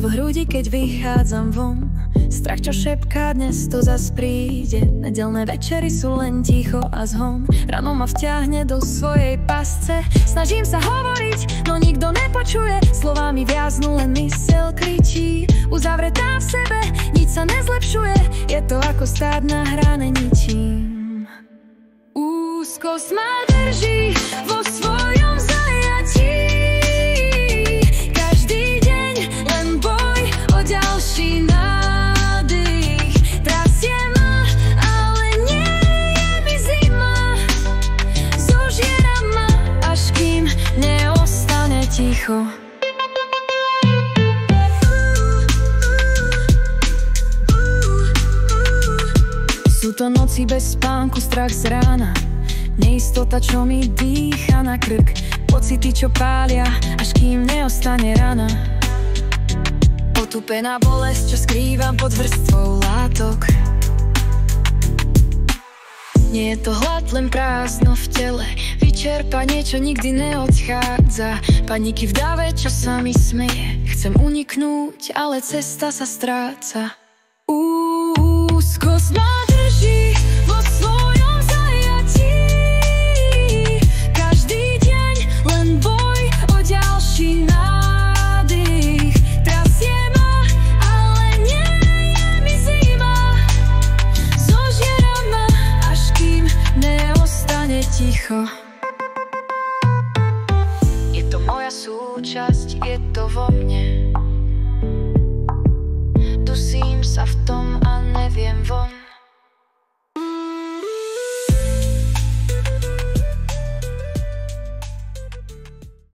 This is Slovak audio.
v hrudi, keď vychádzam von. Strach, čo šepká, dnes to zas príde. Nedelné večery sú len ticho a zhon. Ráno ma vťahne do svojej pasce. Snažím sa hovoriť, no nikto nepočuje. Slová mi viaznú, len myseľ kričí. Uzavretá v sebe, nič sa nezlepšuje. Je to ako stáť na hrane ničím. Úzkosť ma drží vo svojom zajatí. Každý deň len boj o ďalší nádych. Trasie ma, ale nie je mi zima. Zožiera ma, až kým neostane ticho. Sú to noci bez spánku, strach z rána. Neistota, čo mi dýcha na krk. Pocity, čo pália, až kým neostane rana. Potúpená bolesť, čo skrývam pod vrstvou látok. Nie je to hlad, len prázdno v tele. Vyčerpanie, čo nikdy neodchádza. Paniky v dáve, čo sa mi smeje. Chcem uniknúť, ale cesta sa stráca. Úzkosť ma drží vo svojom zajatí. Každý deň len boj o ďalší nádych. Trasie ma, ale nie je mi zima. Zožiera ma, až kým neostane ticho. Je to moja súčasť, je to vo mne. Dusím sa v tom a neviem von.